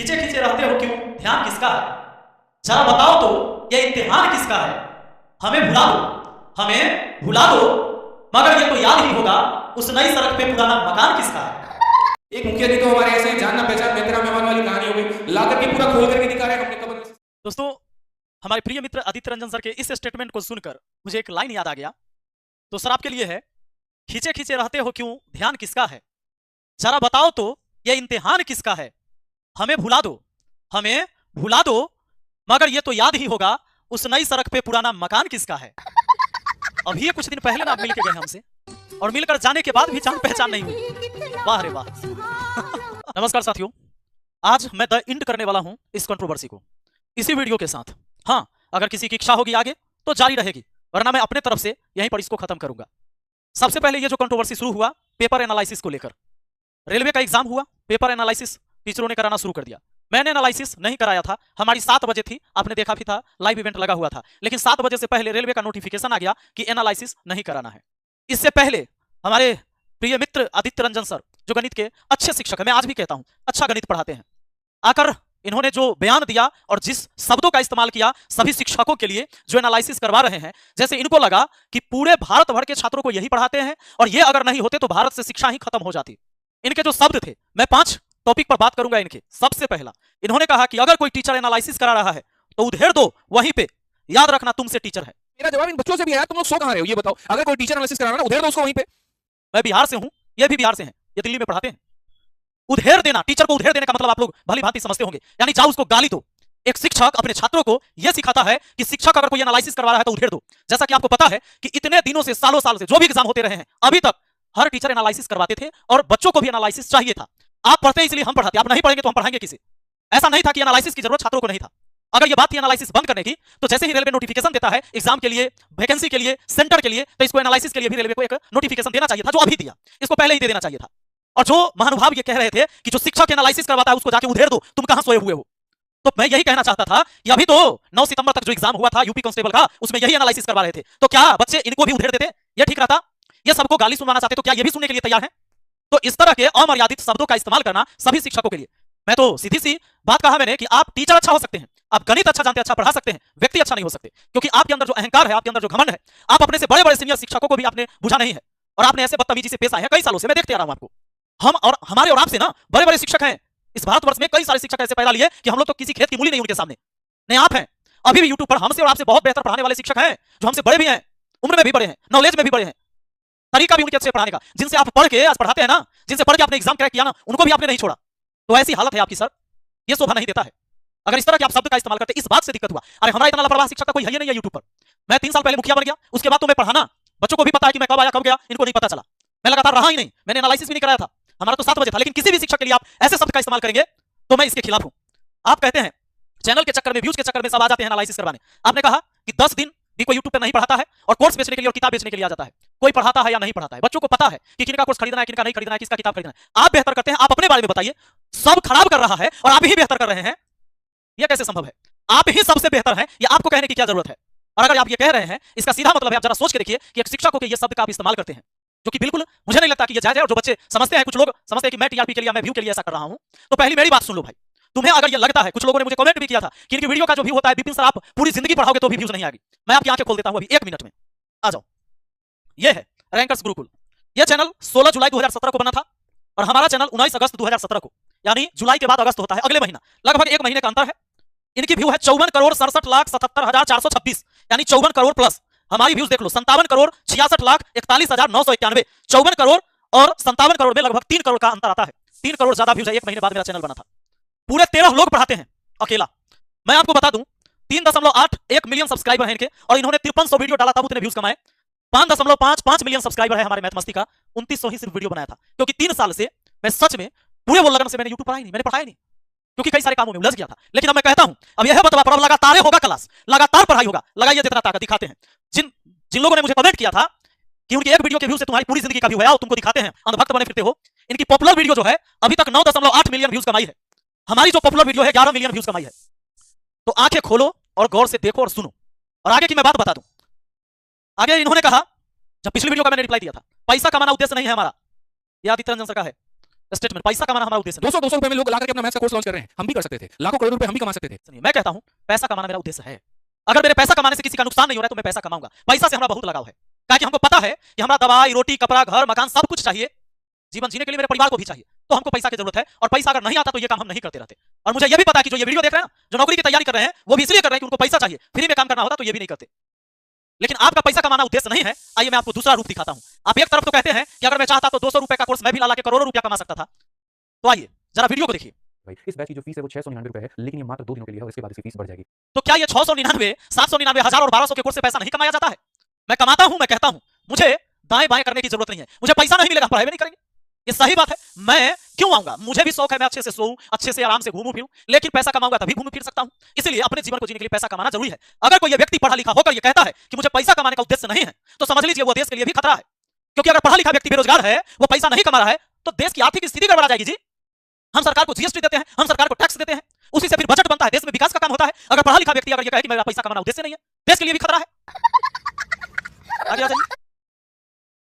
खींचे खींचे रहते हो क्यों, ध्यान किसका है? जरा बताओ तो ये इम्तिहान किसका है? हमें भुला दो, हमें भुला दो, मगर ये तो याद ही होगा उस नई सड़क पे पुराना मकान किसका है? एक मुखिया जी तो हमारे ऐसे ही जानना पहचान मैं तेरा मेहमान वाली कहानी हो गई, ला करके पूरा खोल करके दिखा रहे हैं हमने कब्र में। दोस्तों, हमारे प्रिय मित्र आदित्य रंजन सर के इस स्टेटमेंट को सुनकर मुझे एक लाइन याद आ गया। तो सर आपके लिए है, खींचे खींचे रहते हो क्यों, ध्यान किसका है? जरा बताओ तो ये इम्तिहान किसका है? हमें भुला दो, हमें भुला दो, मगर ये तो याद ही होगा उस नई सड़क पे पुराना मकान किसका है? अभी ये कुछ दिन पहले ना मिल के गए हमसे, और मिलकर जाने के बाद भी जान पहचान नहीं हुई। वाह रे वाह। नमस्कार साथियों, आज मैं द इंड करने वाला हूं इस कंट्रोवर्सी को इसी वीडियो के साथ। हाँ, अगर किसी की इच्छा होगी आगे तो जारी रहेगी, वरना मैं अपने तरफ से यहीं पर इसको खत्म करूंगा। सबसे पहले ये जो कंट्रोवर्सी शुरू हुआ पेपर एनालिसिस को लेकर, रेलवे का एग्जाम हुआ, पेपर एनालिसिस टीचरों ने कराना शुरू कर दिया। मैंने एनालिसिस नहीं कराया था, हमारी 7 बजे थी, आपने देखा भी था, लाइव इवेंट लगा हुआ था। लेकिन 7 बजे से पहले रेलवे का नोटिफिकेशन आ गया कि एनालिसिस नहीं कराना है। इससे पहले हमारे प्रिय मित्र आदित्य रंजन सर, जो गणित के अच्छे शिक्षक है, मैं आज भी कहता हूं अच्छा गणित पढ़ाते हैं, आकर इन्होंने जो बयान दिया और जिस शब्दों का इस्तेमाल किया सभी शिक्षकों के लिए जो एनालिसिस करवा रहे हैं, जैसे इनको लगा कि पूरे भारत भर के छात्रों को यही पढ़ाते हैं और ये अगर नहीं होते तो भारत से शिक्षा ही खत्म हो जाती। इनके जो शब्द थे, मैं 5 टॉपिक पर बात करूंगा इनके। सबसे पहला, इन्होंने कहा कि अगर कोई टीचर एनालिसिस करा रहा है तो उधेड़ दो वहीं पे, याद रखना तुमसे टीचर है। मेरा जवाब इन बच्चों से भी आया, तुम लोग सो कहां रहे हो ये बताओ? अगर कोई टीचर एनालिसिस करा रहा है उधेड़ दो उसको वहीं पे। मैं बिहार से हूं, ये भी बिहार से हैं, ये दिल्ली में पढ़ाते हैं। उधेड़ देना, टीचर को उधेड़ देने का मतलब आप लोग भली भांति समझते होंगे, यानी जाओ उसको गाली दो। एक शिक्षक अपने छात्रों को यह सिखाता है कि शिक्षक अगर कोई एनालिसिस करवा रहा है तो उधेड़ दो। जैसा कि आपको पता है कि इतने दिनों से, सालों साल से जो भी एग्जाम होते रहे हैं, अभी तक हर टीचर एनालिसिस करवाते थे और बच्चों को भी एनालिसिस चाहिए था। आप पढ़ते इसलिए हम पढ़ाते, आप नहीं पढ़ेंगे तो हम पढ़ाएंगे किसे? ऐसा नहीं था कि एनालिसिस की जरूरत छात्रों को नहीं था। अगर ये बात थी एनालिसिस बंद करने की, तो जैसे ही रेलवे नोटिफिकेशन देता है एग्जाम के लिए, वैकेंसी के लिए, सेंटर के लिए, तो इसको एनालिसिस के लिए भी रेलवे को एक नोटिफिकेशन देना चाहिए था, जो अभी दिया। इसको पहले ही दे देना चाहिए था। और जो महानुभाव ये कह रहे थे कि जो शिक्षक एनालिसिस करवाता है उसको जाके उधेड़ दो, तुम कहां सोए हुए हो? तो मैं यही कहना चाहता था कि अभी तो 9 सितंबर तक जो एग्जाम हुआ था यूपी कांस्टेबल का, उसमें यही एनालिसिस करवा रहे थे, तो क्या बच्चे इनको भी उधेड़ देते? ये ठीक रहता? ये सबको गाली सुनवाना चाहते तो क्या ये भी सुनने के लिए तैयार हैं? तो इस तरह के अमर्यादित शब्दों का इस्तेमाल करना सभी शिक्षकों के लिए, मैं तो सीधी सी बात कहा मैंने कि आप टीचर अच्छा हो सकते हैं, आप गणित अच्छा जानते हैं, अच्छा पढ़ा सकते हैं, व्यक्ति अच्छा नहीं हो सकते, क्योंकि आपके अंदर जो अहंकार है, आपके अंदर जो घमंड है, आप अपने से बड़े बड़े सीनियर शिक्षकों को भी आपने बुझा नहीं है, और आपने ऐसे बदतमीजी से पेश आए हैं कई सालों से, मैं देखते आ रहा हूं आपको। हम और हमारे और आपसे ना बड़े बड़े शिक्षक हैं इस भारतवर्ष में, कई सारे शिक्षक ऐसे पैदा लिए कि हम लोग तो किसी खेत की मूली नहीं उनके सामने। नहीं, आप हैं अभी भी यूट्यूब पर हमसे और आपसे बहुत बेहतर पढ़ाने वाले शिक्षक हैं, जो हमसे बड़े भी हैं, उम्र में भी बड़े हैं, नॉलेज में भी बड़े हैं, तरीका भी उनके अच्छे पढ़ाने का, जिनसे आप पढ़ के आज पढ़ाते हैं ना, जिनसे पढ़ के आपने एग्जाम क्रैक किया ना, उनको भी आपने नहीं छोड़ा। तो ऐसी हालत है आपकी सर, ये शोभा नहीं देता है। अगर इस तरह के आप शब्द का इस्तेमाल करते, इस बात से दिक्कत हुआ। अरे हमारा इतना लापरवाह शिक्षक का कोई है ही नहीं है यूट्यूब पर। मैं 3 साल पहले मुखिया बन गया, उसके बाद तो मैं पढ़ाना, बच्चों को भी पता है कि मैं कब आया कब गया, इनको नहीं पता चला। मैं लगातार रहा ही नहीं, मैंने एनालिसिस भी नहीं कराया था, हमारा तो 7 बजे था। लेकिन किसी भी शिक्षक के लिए आप ऐसे शब्द का इस्तेमाल करेंगे तो मैं इसके खिलाफ हूं। आप कहते हैं चैनल के चक्कर में, व्यूज के चक्कर में सब आ जाते हैं एनालिसिस करवाने। आपने कहा कि 10 दिन भी कोई यूट्यूब पे नहीं पढ़ाता है और कोर्स बेचने के लिए और किताब बेचने के लिए आ जाता है। कोई पढ़ाता है या नहीं पढ़ाता है? बच्चों को पता है कि किनका कोर्स खरीदना है, किनका नहीं खरीदना है, किसका किताब खरीदना है। आप बेहतर करते हैं, आप अपने बारे में बताइए। सब खराब कर रहा है और आप ही बेहतर कर रहे हैं, यह कैसे संभव है? आप ही सबसे बेहतर हैं, ये आपको कहने की क्या जरूरत है? और अगर आप ये कह रहे हैं, इसका सीधा मतलब है, आप जरा सोच के देखिए कि एक शिक्षक होकर ये शब्द का आप इस्तेमाल करते हैं, जो कि बिल्कुल मुझे नहीं लगता कि ये जायज है। और जो बच्चे समझते हैं, कुछ लोग समझते हैं कि मैं टीआरपी के लिए, मैं व्यू के लिए ऐसा कर रहा हूं, तो पहली मेरी बात सुन लो भाई। तुम्हें अगर ये लगता है, कुछ लोगों ने मुझे कमेंट भी किया था कि इनकी वीडियो का जो व्यू होता है, विपिन सर आप पूरी जिंदगी पढ़ाओगे तो भी व्यूज नहीं आएगी। मैं आपकी आंखें खोल देता हूं अभी 1 मिनट में, आ जाओ। ये है रैंकर्स गुरुकुल। यह चैनल 16 जुलाई 2017 को बना था और हमारा चैनल 19 अगस्त 2017 को, यानी जुलाई के बाद अगस्त होता है, अगले महीना, लगभग 1 महीने का अंतर है। इनकी व्यू है 54,67,77,426, यानी 54 करोड़ प्लस। हमारी व्यूज देख लो, 57 करोड़ 66,41,991। 54 करोड़ और 57 करोड़ में लगभग 3 करोड़ का अंतर आता है। 3 करोड़ ज्यादा व्यूज है। 1 महीने बाद मेरा चैनल बना था। पूरे 13 लोग पढ़ाते हैं अकेला। मैं आपको बता दूं, 3.81 मिलियन सब्सक्राइबर हैं इनके, और इन्होंने 5300 वीडियो डाला तब उतने व्यूज कमाए। 5.55 मिलियन सब्सक्राइबर है हमारे मैथमस्ती का, 2900 ही सिर्फ वीडियो बनाया था। क्योंकि 3 साल से मैं सच में पूरे वो लगन से मैंने यूट्यूब पढ़ाई नहीं, मैंने पढ़ाया नहीं, क्योंकि कई सारे कामों में उलझ गया था। लेकिन अब मैं कहता हूं, अब यह बतवा पर अब लगातार होगा क्लास, लगातार पढ़ाई होगा। लगाइए जितना ताकत, दिखाते हैं। जिन जिन लोगों ने मुझे कमेंट किया था कि उनकी एक वीडियो के व्यू से तुम्हारी पूरी जिंदगी का व्यू है, और तुमको दिखाते हैं, अंधभक्त बने फिरते हो। इनकी पॉपुलर वीडियो जो है अभी तक 9.8 मिलियन व्यूज कमाई है। हमारी जो पॉपुलर वीडियो है 11 मिलियन व्यूज कमाई है। तो आंखें खोलो और गौर से देखो और सुनो। और आगे की मैं बात बता दूं। आगे इन्होंने कहा, जब पिछली वीडियो का मैंने रिप्लाई दिया था, पैसा कमाना उद्देश्य नहीं है हमारा, यह आदित्य रंजन सर का है। स्टेटमेंट। पैसा कमाना हमारा उद्देश्य नहीं। 200 रुपए में लोग ला करके अपना मैथ्स का कोर्स लॉन्च कर रहे हैं, हम भी कर सकते थे, लाखों करोड़ रुपए हम भी कमा सकते थे। सुनिए, मैं कहता हूं पैसा कमाना मेरा उद्देश्य है। अगर मेरे पैसा कमाने से किसी का नुकसान नहीं हो रहा है तो मैं पैसा कमाऊंगा। पैसा से हमारा बहुत लगाव है, ताकि हमको पता है कि हमारा दवाई, रोटी, कपड़ा, घर, मकान सब कुछ चाहिए, जीवन जीने के लिए मेरे परिवार को भी चाहिए, तो हमको पैसा की जरूरत है। और पैसा अगर नहीं आता तो ये काम हम नहीं करते रहते। और मुझे ये भी पता है कि जो ये वीडियो देख रहे हैं ना, जो नौकरी की तैयारी कर रहे हैं, वो भी इसलिए कर रहे हैं कि उनको पैसा चाहिए। फ्री में काम करना होता तो ये भी नहीं करते। लेकिन आपका पैसा कमाना उद्देश्य नहीं है। आइए मैं आपको दूसरा रूप दिखाता हूं। आप एक तरफ तो कहते हैं कि अगर मैं चाहता तो 200 रुपए का कोर्स मैं भी ला के करोड़ों रुपया कमा सकता था। तो आइए जरा वीडियो को देखिए। भाई इस बैच की जो फीस है वो 699 रुपए है, लेकिन ये मात्र 2 दिनों के लिए है और इसके बाद इसकी फीस बढ़ जाएगी। तो क्या ये 699, 799, 1000 और 1200 के कोर्स से पैसा नहीं कमाया जाता है? मैं कमाता हूं, मैं कहता हूं, मुझे दाएं बाएं करने की जरूरत नहीं है। मुझे पैसा नहीं मिलेगा, पढ़ाई भी नहीं करेंगे, ये सही बात है। मैं क्यों आऊंगा? मुझे भी शौक है मैं अच्छे से सोऊं, अच्छे से आराम से घूमूं फिरूं, लेकिन पैसा कमाऊंगा तभी घूमूं फिर सकता हूं। इसलिए अपने जीवन को जीने के लिए पैसा कमाना जरूरी है। अगर कोई व्यक्ति पढ़ा लिखा होकर ये कहता है कि मुझे पैसा कमाने का उद्देश्य नहीं है, तो समझ लीजिए वो देश के लिए भी खतरा है। क्योंकि अगर पढ़ा लिखा व्यक्ति बेरोजगार है, वो पैसा नहीं कमा रहा है, तो देश की आर्थिक स्थिति गड़बड़ा जाएगी जी। हम सरकार को जीएसटी देते हैं, हम सरकार को टैक्स देते हैं, उसी से फिर बजट बनता है, देश में विकास का काम होता है। अगर पढ़ा लिखा व्यक्ति अगर ये कहे कि मेरा पैसा कमाना उद्देश्य नहीं है, देश के लिए भी खतरा है। आगे आ जाइए।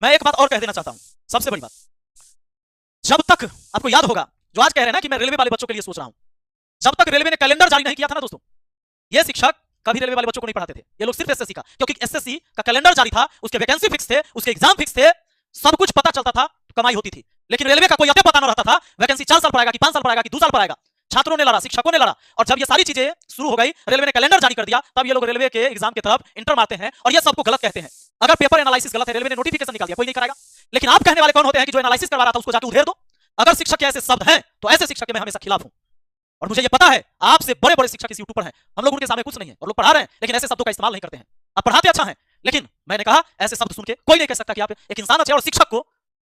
मैं एक बात और कह देना चाहता हूं, सबसे बड़ी बात, जब तक आपको याद होगा जो आज कह रहे हैं ना कि मैं रेलवे वाले बच्चों के लिए सोच रहा हूं, जब तक रेलवे ने कैलेंडर जारी नहीं किया था ना दोस्तों, ये शिक्षक कभी रेलवे वाले बच्चों को नहीं पढ़ाते थे। ये लोग सिर्फ एसएससी का, क्योंकि एसएससी का कैलेंडर जारी था, उसके वैकेंसी फिक्स थे, उसके एग्जाम फिक्स थे, सब कुछ पता चलता था, तो कमाई होती थी। लेकिन रेलवे का कोई अते पता न रहता था वैकेंसी 4 साल पढ़ाएगा कि 5 साल पढ़ाएगा कि 2 साल पढ़ाएगा। छात्रों ने लड़ा, शिक्षकों ने लड़ा, और जब ये सारी चीजें शुरू हो गई, रेलवे ने कैलेंडर जारी कर दिया, तब ये लोग रेलवे के एग्जाम की तरफ इंटर मारते हैं और ये सबको गलत कहते हैं। अगर पेपर एनालिसिस गलत है, रेलवे ने नोटिफिकेशन निकाल दिया, कोई नहीं कराएगा। लेकिन आप कहने वाले कौन होते हैं कि जो एनालिसिस करवा रहा था उसको जाके उधेड़ दो। अगर शिक्षक के ऐसे शब्द हैं तो ऐसे शिक्षक के मैं हमेशा खिलाफ हूं। और मुझे ये पता है आपसे बड़े बड़े शिक्षक इस यूट्यूब पर हैं, हम लोग उनके सामने कुछ नहीं है और लोग पढ़ा रहे हैं, लेकिन ऐसे शब्दों का इस्तेमाल नहीं करते हैं। आप पढ़ाते अच्छा है, लेकिन मैंने कहा ऐसे शब्द सुन के कोई नहीं कह सकता कि आप एक इंसान अच्छे, और शिक्षक को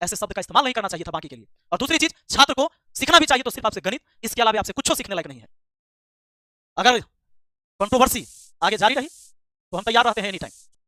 ऐसे शब्द का इस्तेमाल नहीं करना चाहिए था बाकी के लिए। और दूसरी चीज, छात्र को सीखना भी चाहिए तो सिर्फ आपसे गणित, इसके अलावा आपसे कुछ सीखने लायक नहीं है। अगर कंट्रोवर्सी आगे जारी रही तो हम तैयार रहते हैं एनी टाइम।